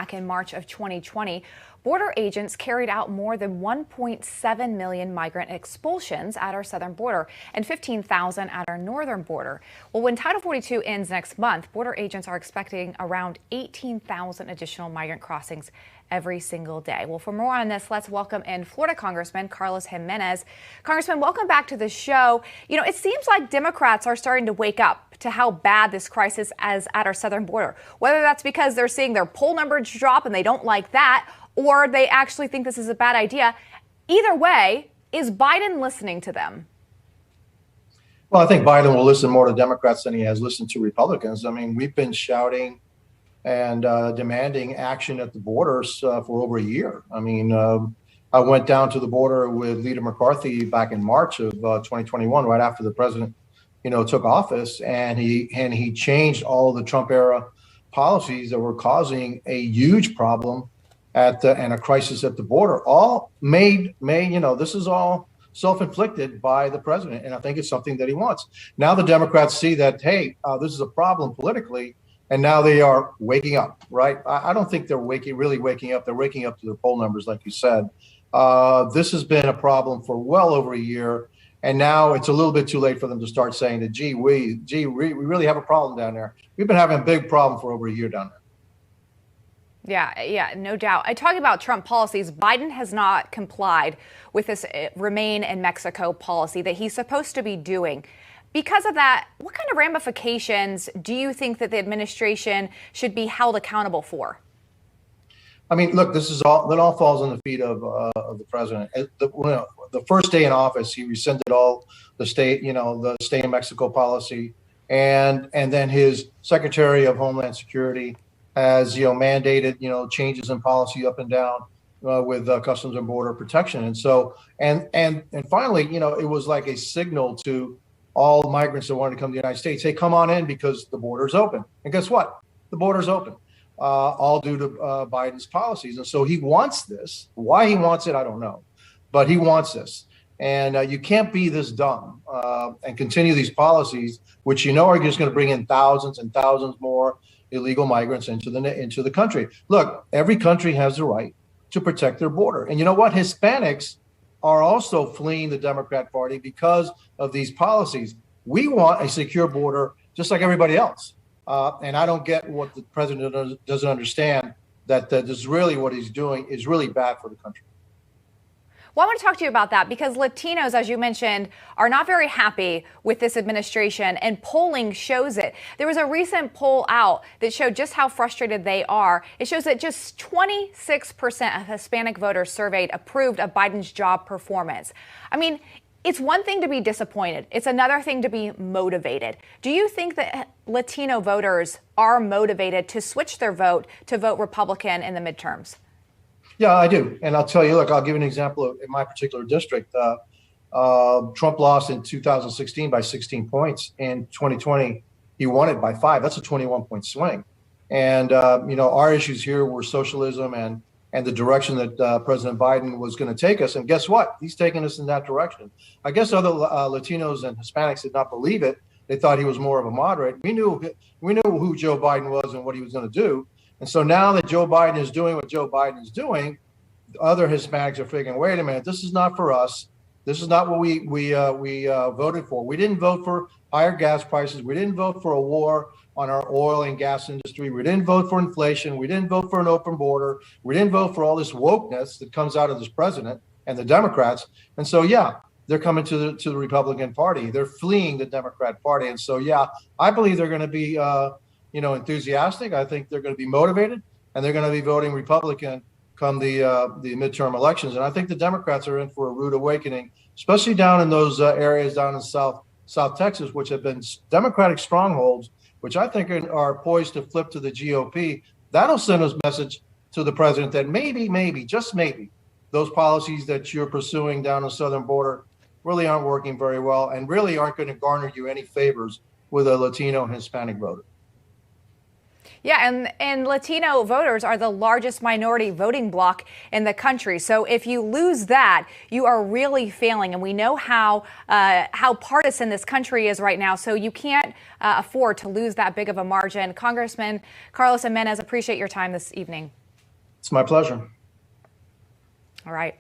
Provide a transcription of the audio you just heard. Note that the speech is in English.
Back in March of 2020, border agents carried out more than 1.7 million migrant expulsions at our southern border and 15,000 at our northern border. Well, when Title 42 ends next month, border agents are expecting around 18,000 additional migrant crossings every single day. Well, for more on this, let's welcome in Florida Congressman Carlos Gimenez. Congressman, welcome back to the show. You know, it seems like Democrats are starting to wake up to how bad this crisis is at our southern border, whether that's because they're seeing their poll numbers drop and they don't like that, or they actually think this is a bad idea. Either way, is Biden listening to them? Well, I think Biden will listen more to Democrats than he has listened to Republicans. I mean, we've been shouting and demanding action at the borders for over a year. I mean, I went down to the border with Leader McCarthy back in March of 2021, right after the president, took office, and he changed all of the Trump era policies that were causing a huge problem and a crisis at the border. All made, this is all self-inflicted by the president, and I think it's something that he wants. Now the Democrats see that, hey, this is a problem politically, and now they are waking up, right? I don't think they're really waking up. They're waking up to their poll numbers, like you said. This has been a problem for well over a year, and now it's a little bit too late for them to start saying that, we really have a problem down there. We've been having a big problem for over a year down there. Yeah, no doubt. I talk about Trump policies. Biden has not complied with this Remain in Mexico policy that he's supposed to be doing. Because of that, what kind of ramifications do you think that the administration should be held accountable for? I mean, look, it all falls on the feet of the president. The first day in office, he rescinded all the stay in Mexico policy, and then his Secretary of Homeland Security has mandated changes in policy up and down with Customs and Border Protection, and so and finally, it was like a signal to all migrants that wanted to come to the United States, hey, come on in because the border's open. And guess what? The border's open, all due to Biden's policies. And so he wants this. Why he wants it, I don't know. But he wants this. And you can't be this dumb and continue these policies, which are just going to bring in thousands and thousands more illegal migrants into the country. Look, every country has the right to protect their border. And you know what? Hispanics are also fleeing the Democrat Party because of these policies. We want a secure border just like everybody else. And I don't get what the president doesn't understand, that this is really what he's doing is really bad for the country. Well, I want to talk to you about that because Latinos, as you mentioned, are not very happy with this administration, and polling shows it. There was a recent poll out that showed just how frustrated they are. It shows that just 26% of Hispanic voters surveyed approved of Biden's job performance. I mean, it's one thing to be disappointed. It's another thing to be motivated. Do you think that Latino voters are motivated to switch their vote to vote Republican in the midterms? Yeah, I do. And I'll tell you, look, I'll give you an example in my particular district. Trump lost in 2016 by 16 points. In 2020, he won it by 5. That's a 21-point swing. And, our issues here were socialism and the direction that President Biden was going to take us. And guess what? He's taking us in that direction. I guess other Latinos and Hispanics did not believe it. They thought he was more of a moderate. We knew who Joe Biden was and what he was going to do. And so now that Joe Biden is doing what Joe Biden is doing, other Hispanics are figuring, wait a minute, this is not for us. This is not what we voted for. We didn't vote for higher gas prices. We didn't vote for a war on our oil and gas industry. We didn't vote for inflation. We didn't vote for an open border. We didn't vote for all this wokeness that comes out of this president and the Democrats. And so, yeah, they're coming to the Republican Party. They're fleeing the Democrat Party. And so, yeah, I believe they're going to be enthusiastic. I think they're going to be motivated, and they're going to be voting Republican come the midterm elections. And I think the Democrats are in for a rude awakening, especially down in those areas down in South Texas, which have been Democratic strongholds, which I think are poised to flip to the GOP. That'll send a message to the president that maybe, just maybe, those policies that you're pursuing down the southern border really aren't working very well and really aren't going to garner you any favors with a Latino and Hispanic voter. Yeah, and Latino voters are the largest minority voting bloc in the country. So if you lose that, you are really failing. And we know how partisan this country is right now. So you can't afford to lose that big of a margin. Congressman Carlos Gimenez, appreciate your time this evening. It's my pleasure. All right.